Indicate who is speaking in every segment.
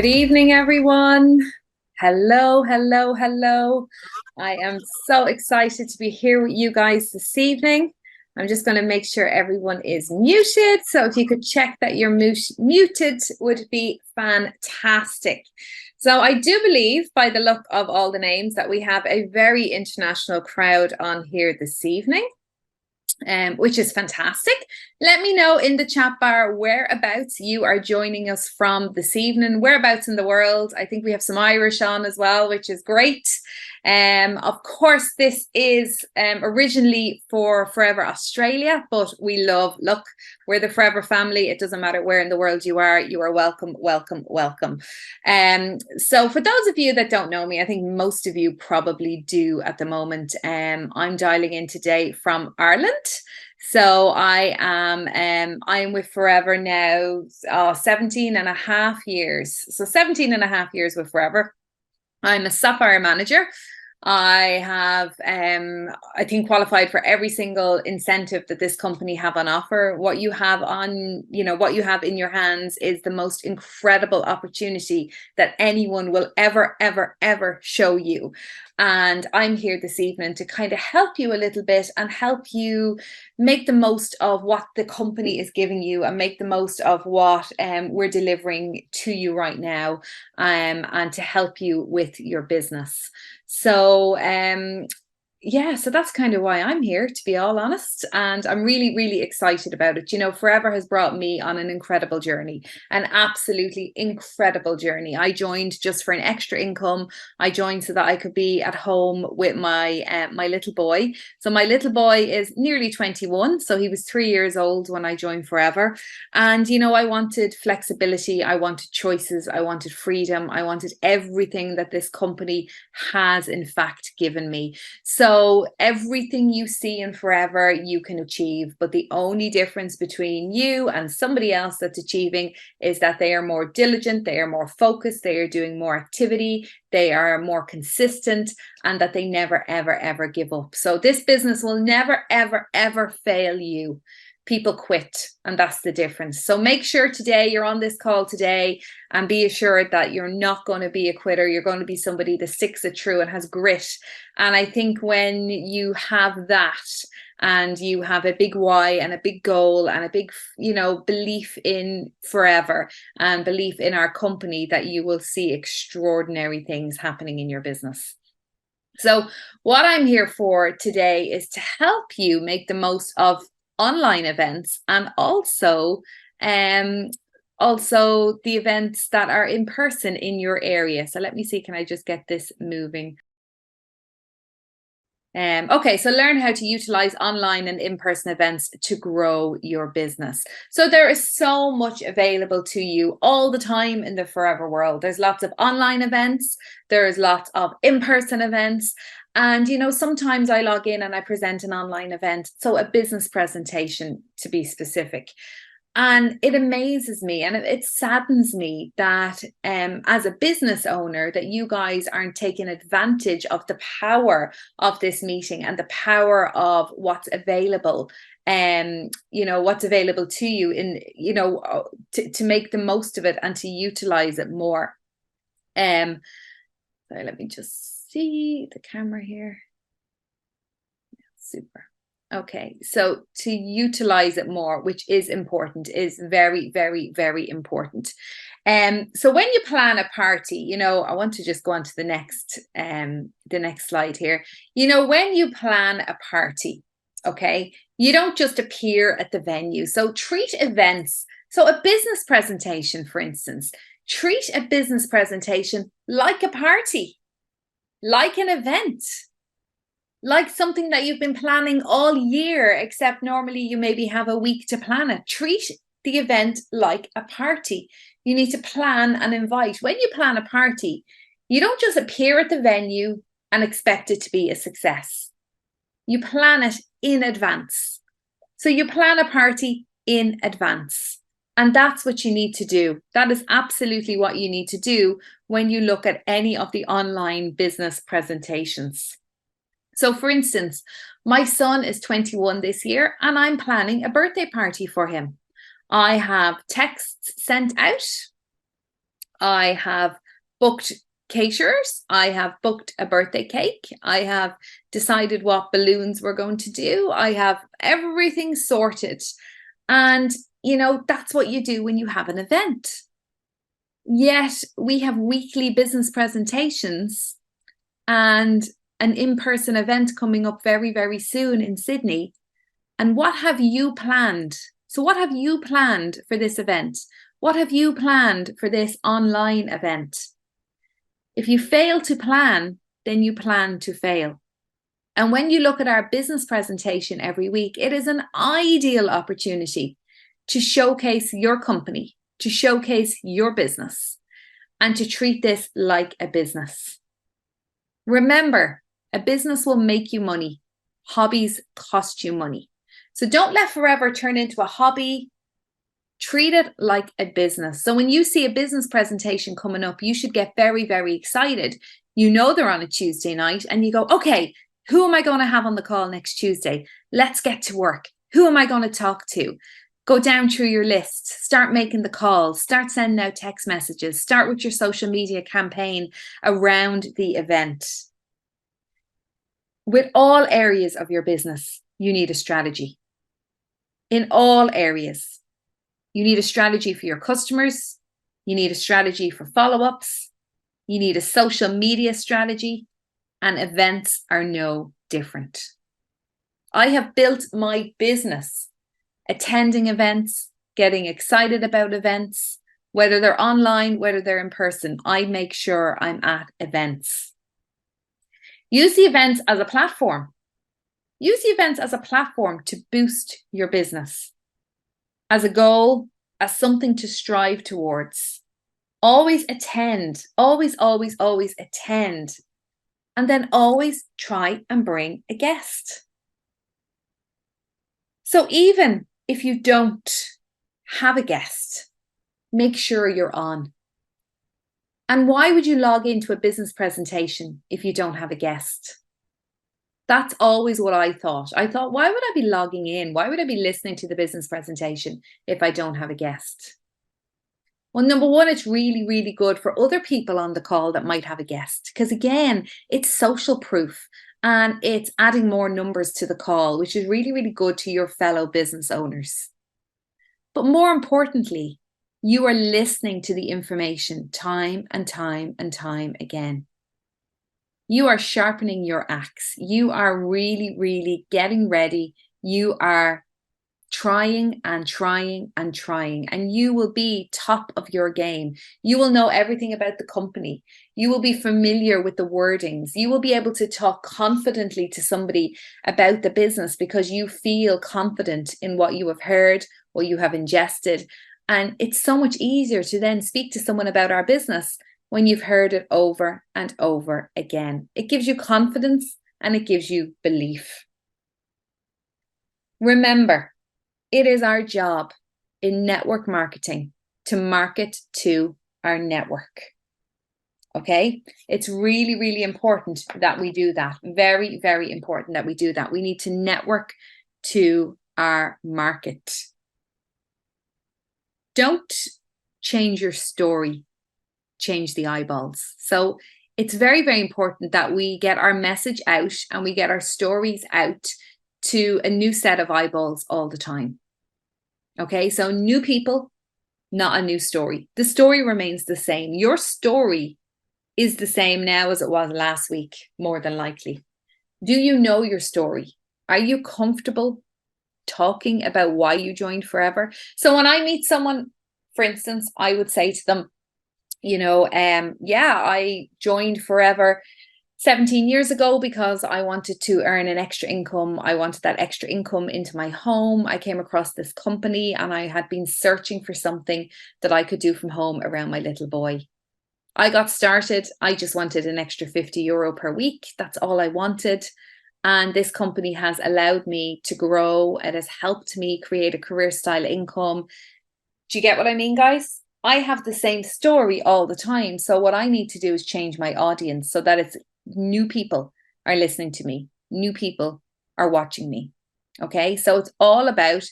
Speaker 1: Good evening, everyone. Hello, hello, hello. I am so excited to be here with you guys this evening. I'm just going to make sure everyone is muted. So if you could check that you're muted would be fantastic. So I do believe by the look of all the names that we have a very international crowd on here this evening. Which is fantastic. Let me know in the chat bar whereabouts you are joining us from this evening, whereabouts in the world. I think we have some Irish on as well, which is great. Of course, this is originally for Forever Australia, but we look, we're the Forever family. It doesn't matter where in the world you are welcome, welcome, welcome. So for those of you that don't know me, I think most of you probably do at the moment. I'm dialing in today from Ireland. So I'm with Forever now 17 and a half years. So 17 and a half years with Forever. I'm a Sapphire manager. I have, I think, qualified for every single incentive that this company have on offer. What you have on, what you have in your hands is the most incredible opportunity that anyone will ever, ever, ever show you. And I'm here this evening to kind of help you a little bit and help you make the most of what the company is giving you and make the most of what we're delivering to you right now, and to help you with your business. So yeah, so that's kind of why I'm here, to be all honest. And I'm really, really excited about it. Forever has brought me on an incredible journey, an absolutely incredible journey. I joined just for an extra income. I joined so that I could be at home with my my little boy. So my little boy is nearly 21. So he was 3 years old when I joined Forever. And, I wanted flexibility. I wanted choices. I wanted freedom. I wanted everything that this company has, in fact, given me. So everything you see in Forever, you can achieve. But the only difference between you and somebody else that's achieving is that they are more diligent, they are more focused, they are doing more activity, they are more consistent, and that they never, ever, ever give up. So this business will never, ever, ever fail you. People quit, and that's the difference. So make sure today you're on this call today and be assured that you're not going to be a quitter. You're going to be somebody that sticks it through and has grit. And I think when you have that and you have a big why and a big goal and a big, belief in Forever and belief in our company, that you will see extraordinary things happening in your business. So what I'm here for today is to help you make the most of online events and also the events that are in person in your area. So let me see, can I just get this moving? Okay, so learn how to utilize online and in-person events to grow your business. So there is so much available to you all the time in the Forever world. There's lots of online events, there's lots of in-person events. And, sometimes I log in and I present an online event, so a business presentation to be specific. And it amazes me and it saddens me that as a business owner, that you guys aren't taking advantage of the power of this meeting and the power of what's available, what's available to you to make the most of it and to utilize it more. So let me just see the camera here. Super. Okay, so to utilize it more, which is important, is very, very, very important. So when you plan a party, I want to just go on to the next slide here. When you plan a party, okay, you don't just appear at the venue. So treat events. So a business presentation, for instance, treat a business presentation like a party, like an event, like something that you've been planning all year, except normally you maybe have a week to plan it. Treat the event like a party. You need to plan and invite. When you plan a party, you don't just appear at the venue and expect it to be a success. You plan it in advance. So you plan a party in advance. And that's what you need to do. That is absolutely what you need to do when you look at any of the online business presentations. So for instance, my son is 21 this year and I'm planning a birthday party for him. I have texts sent out. I have booked caterers. I have booked a birthday cake. I have decided what balloons we're going to do. I have everything sorted. And, that's what you do when you have an event. Yet we have weekly business presentations and an in-person event coming up very, very soon in Sydney. And what have you planned? So what have you planned for this event? What have you planned for this online event? If you fail to plan, then you plan to fail. And when you look at our business presentation every week, it is an ideal opportunity to showcase your company, to showcase your business, and to treat this like a business. Remember, a business will make you money. Hobbies cost you money. So don't let forever turn into a hobby. Treat it like a business. So when you see a business presentation coming up, you should get very, very excited. They're on a Tuesday night and you go, okay, who am I going to have on the call next Tuesday? Let's get to work. Who am I going to talk to? Go down through your list, start making the calls, start sending out text messages, start with your social media campaign around the event. With all areas of your business, you need a strategy. In all areas. You need a strategy for your customers. You need a strategy for follow-ups. You need a social media strategy, and events are no different. I have built my business attending events, getting excited about events, whether they're online, whether they're in person. I make sure I'm at events. Use the events as a platform. Use the events as a platform to boost your business. As a goal, as something to strive towards. Always attend, always, always, always attend. And then always try and bring a guest. So even if you don't have a guest, make sure you're on. And why would you log into a business presentation if you don't have a guest? That's always what I thought. I thought, why would I be logging in? Why would I be listening to the business presentation if I don't have a guest? Well, number one, it's really, really good for other people on the call that might have a guest. Because again, it's social proof and it's adding more numbers to the call, which is really, really good to your fellow business owners. But more importantly, you are listening to the information time and time and time again. You are sharpening your axe. You are really, really getting ready. You are trying and trying and trying, and you will be top of your game. You will know everything about the company. You will be familiar with the wordings. You will be able to talk confidently to somebody about the business because you feel confident in what you have heard, what you have ingested. And it's so much easier to then speak to someone about our business when you've heard it over and over again. It gives you confidence and it gives you belief. Remember, it is our job in network marketing to market to our network. Okay? It's really, really important that we do that. Very, very important that we do that. We need to network to our market. Don't change your story, change the eyeballs. So it's very, very important that we get our message out and we get our stories out to a new set of eyeballs all the time. Okay, so new people, not a new story. The story remains the same. Your story is the same now as it was last week, more than likely. Do you know your story? Are you comfortable talking about why you joined Forever? So when I meet someone, for instance, I would say to them, I joined Forever 17 years ago because I wanted to earn an extra income. I wanted that extra income into my home. I came across this company and I had been searching for something that I could do from home around my little boy. I got started. I just wanted an extra €50 per week. That's all I wanted. And this company has allowed me to grow. It has helped me create a career style income. Do you get what I mean, guys? I have the same story all the time. So what I need to do is change my audience so that it's new people are listening to me. New people are watching me. Okay, so it's all about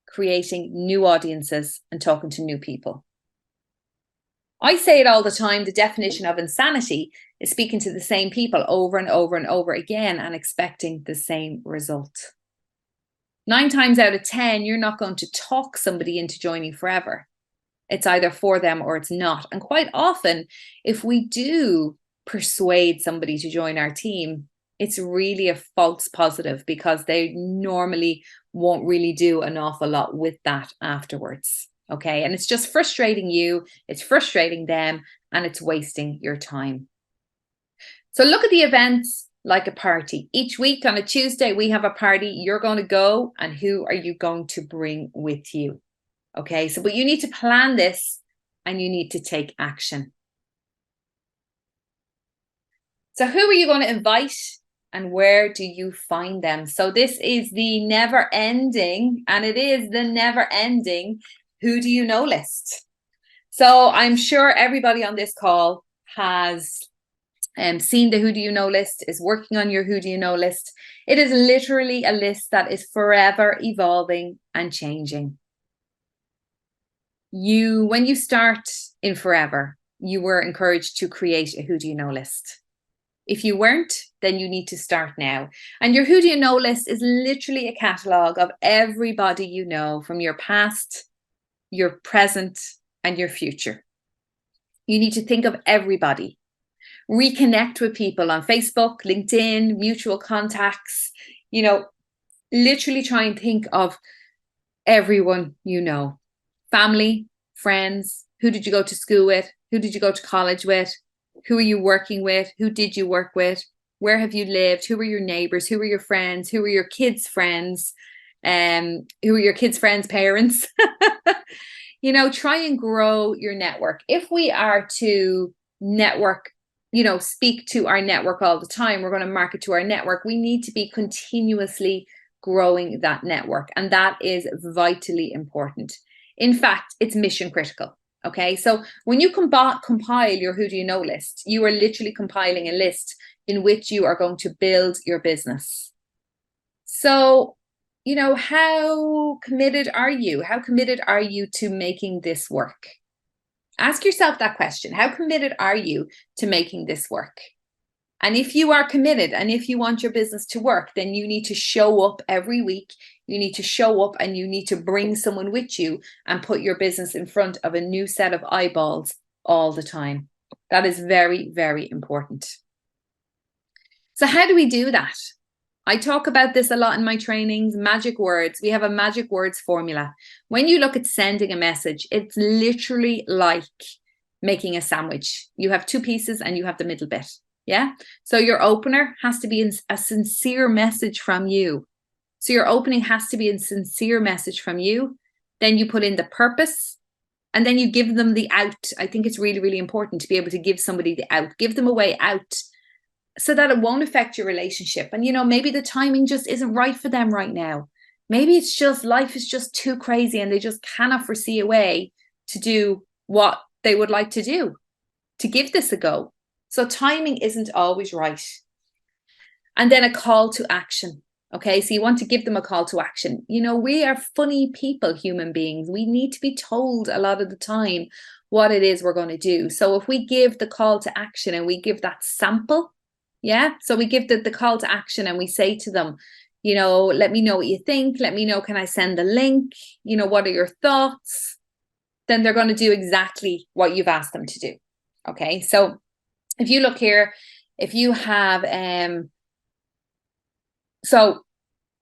Speaker 1: creating new audiences and talking to new people. I say it all the time. The definition of insanity is speaking to the same people over and over and over again and expecting the same result. 9 times out of 10, you're not going to talk somebody into joining forever. It's either for them or it's not. And quite often, if we do persuade somebody to join our team, it's really a false positive because they normally won't really do an awful lot with that afterwards. Okay. And it's just frustrating you, it's frustrating them, and it's wasting your time. So look at the events like a party. Each week on a Tuesday, we have a party. You're going to go, and who are you going to bring with you? Okay. So, but you need to plan this and you need to take action. So who are you going to invite? And where do you find them? So this is the never ending, and it is the never ending who do you know list. So I'm sure everybody on this call has seen the who do you know list, is working on your who do you know list. It is literally a list that is forever evolving and changing. When you start in Forever, you were encouraged to create a who do you know list. If you weren't, then you need to start now. And your who do you know list is literally a catalogue of everybody you know from your past, your present, and your future. You need to think of everybody. Reconnect with people on Facebook, LinkedIn, mutual contacts. Literally try and think of everyone you know. Family, friends, who did you go to school with? Who did you go to college with? Who are you working with? Who did you work with? Where have you lived? Who are your neighbors? Who are your friends? Who are your kids' friends? Who are your kids' friends' parents? Try and grow your network. If we are to network, speak to our network all the time, we're going to market to our network. We need to be continuously growing that network. And that is vitally important. In fact, it's mission critical. Okay, so when you compile your who do you know list, you are literally compiling a list in which you are going to build your business. So, how committed are you? How committed are you to making this work? Ask yourself that question. How committed are you to making this work? And if you are committed and if you want your business to work, then you need to show up every week. You need to show up and you need to bring someone with you and put your business in front of a new set of eyeballs all the time. That is very, very important. So how do we do that? I talk about this a lot in my trainings, magic words. We have a magic words formula. When you look at sending a message, it's literally like making a sandwich. You have 2 pieces and you have the middle bit. Yeah. So your opener has to be a sincere message from you. So your opening has to be a sincere message from you. Then you put in the purpose and then you give them the out. I think it's really, really important to be able to give somebody the out, give them a way out so that it won't affect your relationship. And, maybe the timing just isn't right for them right now. Maybe it's just life is just too crazy and they just cannot foresee a way to do what they would like to do, to give this a go. So timing isn't always right. And then a call to action. Okay, so you want to give them a call to action. We are funny people, human beings. We need to be told a lot of the time what it is we're going to do. So if we give the call to action and we give that sample, so we give the call to action and we say to them, let me know what you think. Let me know, can I send the link? What are your thoughts? Then they're going to do exactly what you've asked them to do. Okay, so if you look here, if you have, so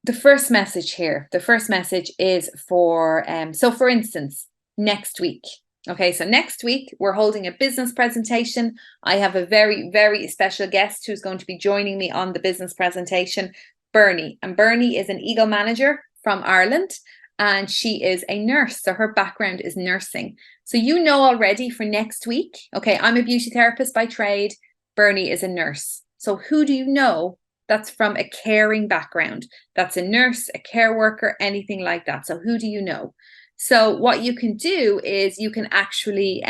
Speaker 1: the first message here, the first message is for, so for instance, next week. Okay, so next week we're holding a business presentation. I have a very, very special guest who's going to be joining me on the business presentation, Bernie. And Bernie is an Eagle manager from Ireland and she is a nurse. So her background is nursing. So already for next week, okay, I'm a beauty therapist by trade. Bernie is a nurse. So who do you know that's from a caring background? That's a nurse, a care worker, anything like that. So who do you know? So what you can do is you can actually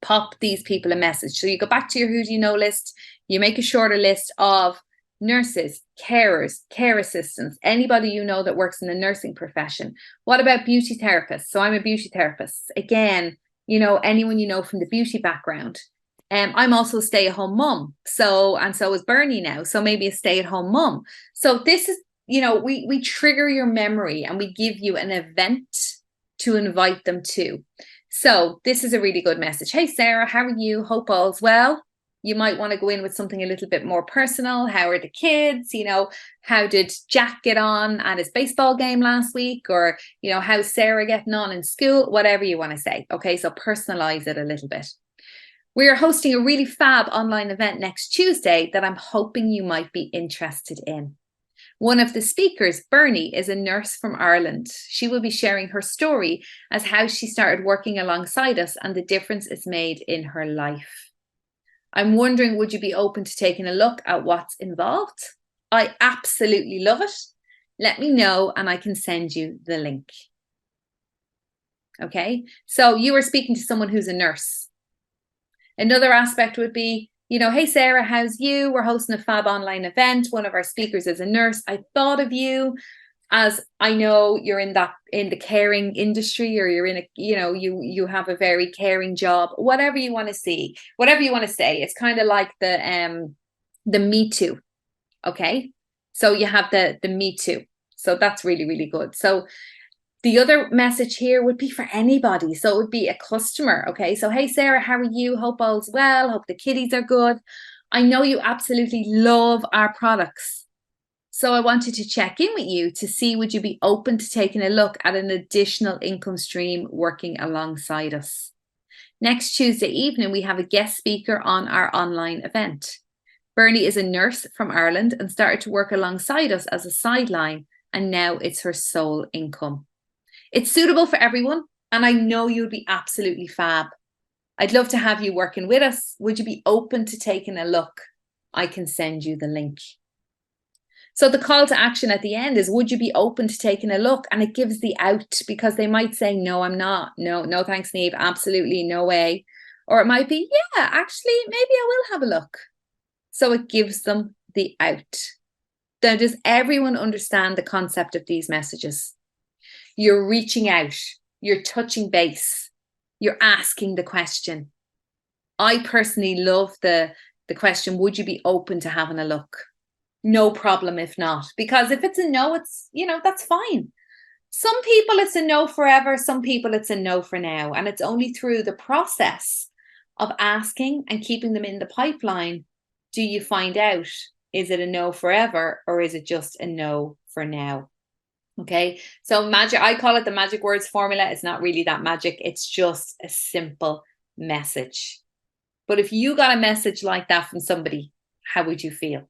Speaker 1: pop these people a message. So you go back to your who do you know list, you make a shorter list of nurses, carers, care assistants, anybody you know that works in the nursing profession. What about beauty therapists? So I'm a beauty therapist. Again, anyone from the beauty background. I'm also a stay-at-home mom. So is Bernie now. So maybe a stay-at-home mom. So this is, we trigger your memory and we give you an event to invite them to. So this is a really good message. Hey, Sarah, how are you? Hope all's well. You might want to go in with something a little bit more personal. How are the kids? How did Jack get on at his baseball game last week? Or, how's Sarah getting on in school? Whatever you want to say. Okay, so personalize it a little bit. We are hosting a really fab online event next Tuesday that I'm hoping you might be interested in. One of the speakers, Bernie, is a nurse from Ireland. She will be sharing her story as how she started working alongside us and the difference it's made in her life. I'm wondering, would you be open to taking a look at what's involved? I absolutely love it. Let me know and I can send you the link. Okay, so you are speaking to someone who's a nurse. Another aspect would be, hey, Sarah, how's you? We're hosting a fab online event. One of our speakers is a nurse. I thought of you, as I know you're in the caring industry, or you're in you have a very caring job, whatever you want to see, whatever you want to say. It's kind of like the Me Too. Okay. So you have the Me Too. So that's really, really good. So the other message here would be for anybody. So it would be a customer. Okay. So, hey, Sarah, how are you? Hope all's well. Hope the kiddies are good. I know you absolutely love our products. So I wanted to check in with you to see, would you be open to taking a look at an additional income stream working alongside us? Next Tuesday evening, we have a guest speaker on our online event. Bernie is a nurse from Ireland and started to work alongside us as a sideline, and now it's her sole income. It's suitable for everyone, and I know you'd be absolutely fab. I'd love to have you working with us. Would you be open to taking a look? I can send you the link. So the call to action at the end is, would you be open to taking a look? And it gives the out, because they might say, no, I'm not. No, thanks, Niamh. Absolutely no way. Or it might be, yeah, actually, maybe I will have a look. So it gives them the out. Now, does everyone understand the concept of these messages? You're reaching out, you're touching base, you're asking the question. I personally love the question, would you be open to having a look? No problem if not, because if it's a no, it's, that's fine. Some people it's a no forever, some people it's a no for now. And it's only through the process of asking and keeping them in the pipeline do you find out, is it a no forever or is it just a no for now? Okay, so magic, I call it the magic words formula. It's not really that magic. It's just a simple message. But if you got a message like that from somebody, how would you feel?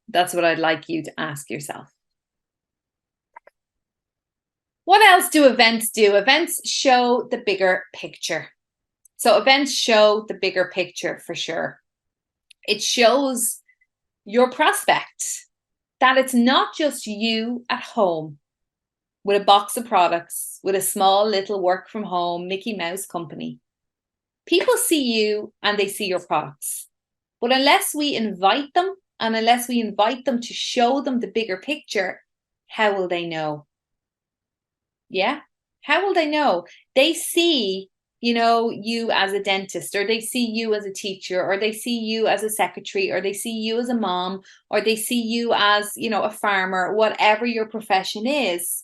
Speaker 1: That's what I'd like you to ask yourself. What else do events do? Events show the bigger picture. So events show the bigger picture for sure. It shows your prospect that it's not just you at home with a box of products, with a small little work from home Mickey Mouse company. People see you and they see your products. But unless we invite them, and unless we invite them to show them the bigger picture, how will they know? Yeah? How will they know? They see, you as a dentist, or they see you as a teacher, or they see you as a secretary, or they see you as a mom, or they see you as, a farmer, whatever your profession is.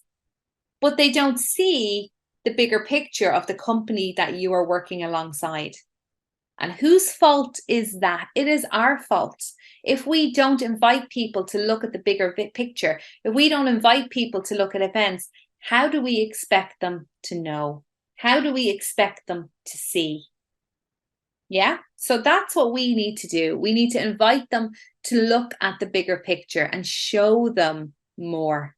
Speaker 1: But they don't see the bigger picture of the company that you are working alongside. And whose fault is that? It is our fault. If we don't invite people to look at the bigger picture, if we don't invite people to look at events, how do we expect them to know? How do we expect them to see? Yeah, so that's what we need to do. We need to invite them to look at the bigger picture and show them more.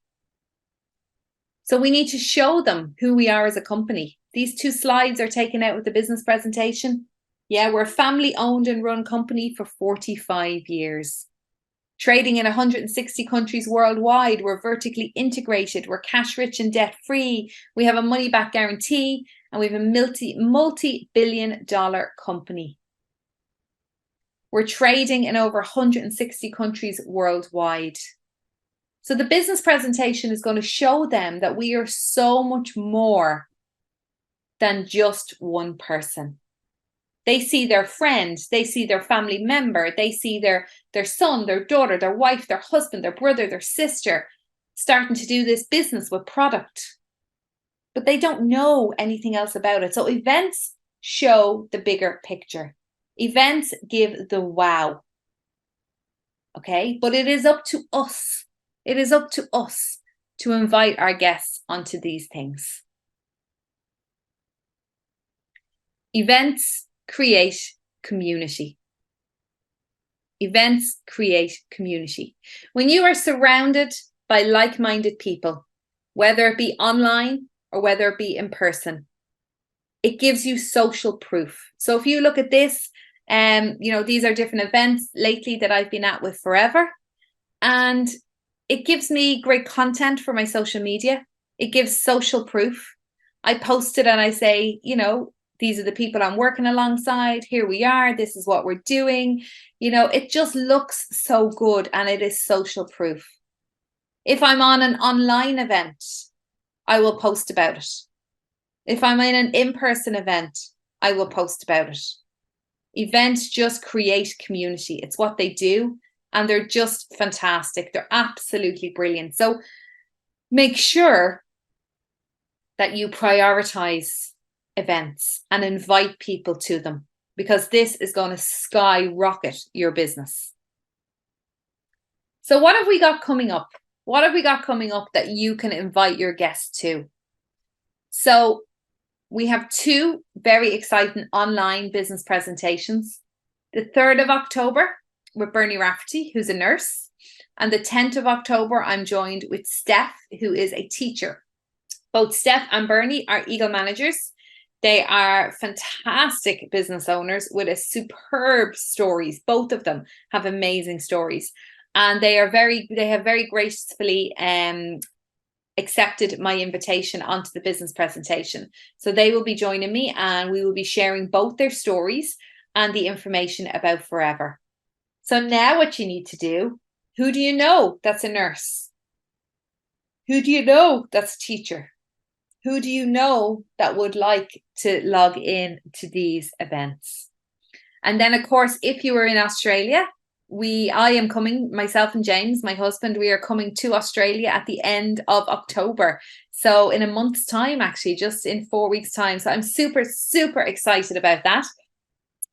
Speaker 1: So we need to show them who we are as a company. These 2 slides are taken out with the business presentation. Yeah, we're a family-owned and run company for 45 years. Trading in 160 countries worldwide. We're vertically integrated. We're cash-rich and debt-free. We have a money-back guarantee, and we have a multi-billion-dollar company. We're trading in over 160 countries worldwide. So the business presentation is going to show them that we are so much more than just one person. They see their friend, they see their family member, they see their son, their daughter, their wife, their husband, their brother, their sister starting to do this business with product. But they don't know anything else about it. So events show the bigger picture. Events give the wow. Okay, but it is up to us. It is up to us to invite our guests onto these things. Events create community. Events create community. When you are surrounded by like-minded people, whether it be online or whether it be in person, it gives you social proof. So if you look at this, these are different events lately that I've been at with Forever, and it gives me great content for my social media. It gives social proof. I post it and I say, these are the people I'm working alongside. Here we are. This is what we're doing. It just looks so good, and it is social proof. If I'm on an online event, I will post about it. If I'm in an in-person event, I will post about it. Events just create community. It's what they do, and they're just fantastic. They're absolutely brilliant. So make sure that you prioritize events and invite people to them, because this is going to skyrocket your business. So what have we got coming up? What have we got coming up that you can invite your guests to? So we have 2 very exciting online business presentations. The 3rd of October with Bernie Rafferty, who's a nurse. And the 10th of October, I'm joined with Steph, who is a teacher. Both Steph and Bernie are Eagle managers. They are fantastic business owners with a superb stories. Both of them have amazing stories. And they have very gracefully accepted my invitation onto the business presentation. So they will be joining me, and we will be sharing both their stories and the information about Forever. So now what you need to do, who do you know that's a nurse? Who do you know that's a teacher? Who do you know that would like to log in to these events? And then, of course, if you are in Australia, I am coming, myself and James, my husband, we are coming to Australia at the end of October. So in a month's time, actually, just in 4 weeks' time. So I'm super, super excited about that.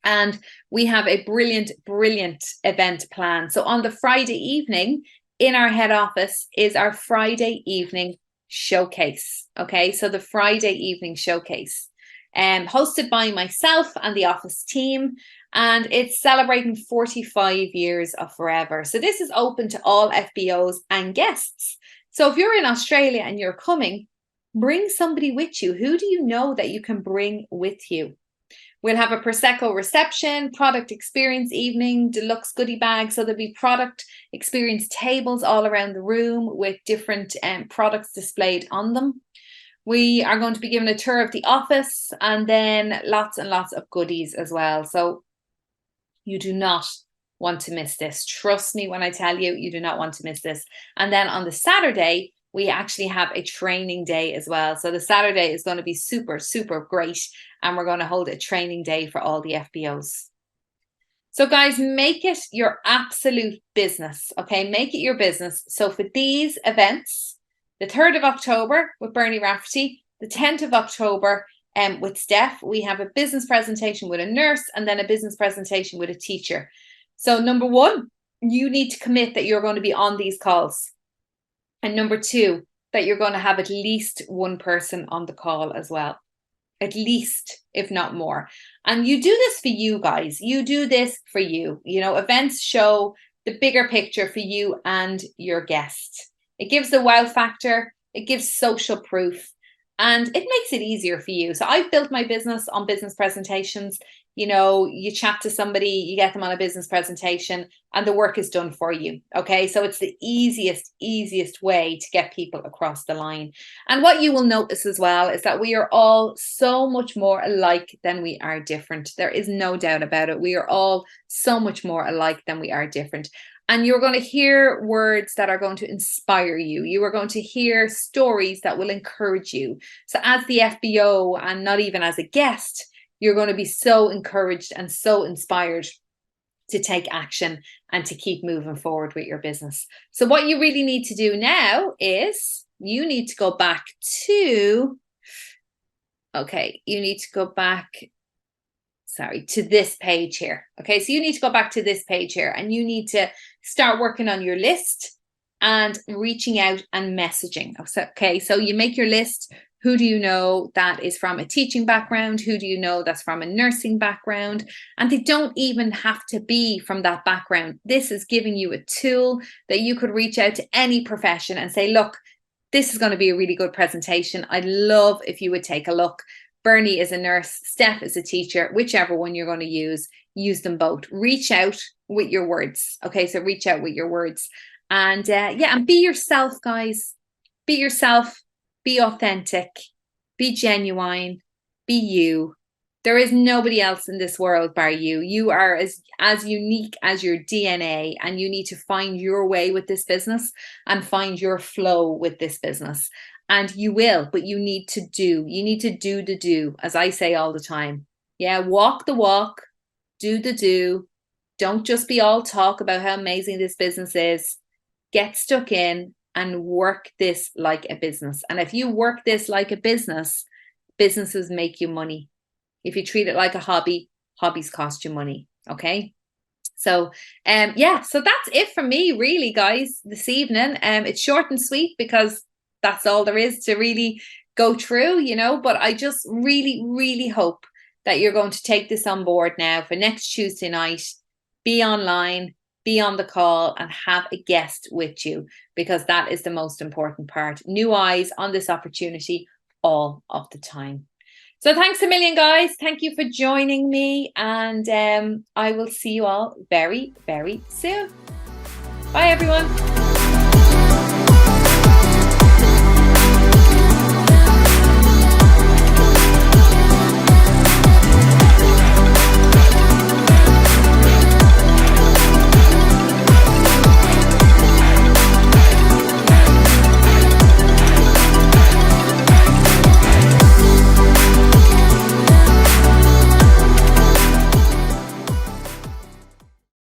Speaker 1: And we have a brilliant, brilliant event planned. So on the Friday evening in our head office is our Friday evening showcase. Okay, so the Friday evening showcase, hosted by myself and the office team. And it's celebrating 45 years of Forever. So this is open to all FBOs and guests. So if you're in Australia and you're coming, bring somebody with you. Who do you know that you can bring with you? We'll have a Prosecco reception, product experience evening, deluxe goodie bags. So there'll be product experience tables all around the room with different products displayed on them. We are going to be given a tour of the office, and then lots and lots of goodies as well. So you do not want to miss this. Trust me when I tell you, you do not want to miss this. And then on the Saturday, we actually have a training day as well. So the Saturday is going to be super, super great. And we're going to hold a training day for all the FBOs. So guys, make it your absolute business. Okay, make it your business. So for these events, the 3rd of October with Bernie Rafferty, the 10th of October with Steph, we have a business presentation with a nurse, and then a business presentation with a teacher. So number 1, you need to commit that you're going to be on these calls. And number 2, that you're going to have at least one person on the call as well. At least, if not more. And you do this for you guys. You do this for you. Events show the bigger picture for you and your guests. It gives the wow factor. It gives social proof. And it makes it easier for you. So I've built my business on business presentations. you chat to somebody, you get them on a business presentation, and the work is done for you. Okay, so it's the easiest way to get people across the line. And what you will notice as well is that we are all so much more alike than we are different. There is no doubt about it. We are all so much more alike than we are different. And you're going to hear words that are going to inspire you. You are going to hear stories that will encourage you. So as the FBO, and not even as a guest, you're going to be so encouraged and so inspired to take action and to keep moving forward with your business. So what you really need to do now is you need to go back to, to this page here. Okay, so you need to go back to this page here, and you need to start working on your list and reaching out and messaging. Okay, so you make your list. Who do you know that is from a teaching background? Who do you know that's from a nursing background? And they don't even have to be from that background. This is giving you a tool that you could reach out to any profession and say, look, this is going to be a really good presentation. I'd love if you would take a look. Bernie is a nurse, Steph is a teacher, whichever one you're going to use them both. Reach out with your words. Okay, so reach out with your words. And and be yourself, guys. Be yourself. Be authentic, be genuine, be you. There is nobody else in this world bar you. You are as unique as your DNA, and you need to find your way with this business and find your flow with this business. And you will, but you need to do. You need to do the do, as I say all the time. Yeah, walk the walk, do the do. Don't just be all talk about how amazing this business is. Get stuck in and work this like a business. And if you work this like a business, businesses make you money. If you treat it like a hobby, hobbies cost you money. Okay. So, so that's it for me, really, guys, this evening. It's short and sweet because that's all there is to really go through, but I just really hope that you're going to take this on board now for next Tuesday night. Be online, be on the call, and have a guest with you, because that is the most important part. New eyes on this opportunity all of the time. So thanks a million, guys. Thank you for joining me. And I will see you all very, very soon. Bye, everyone.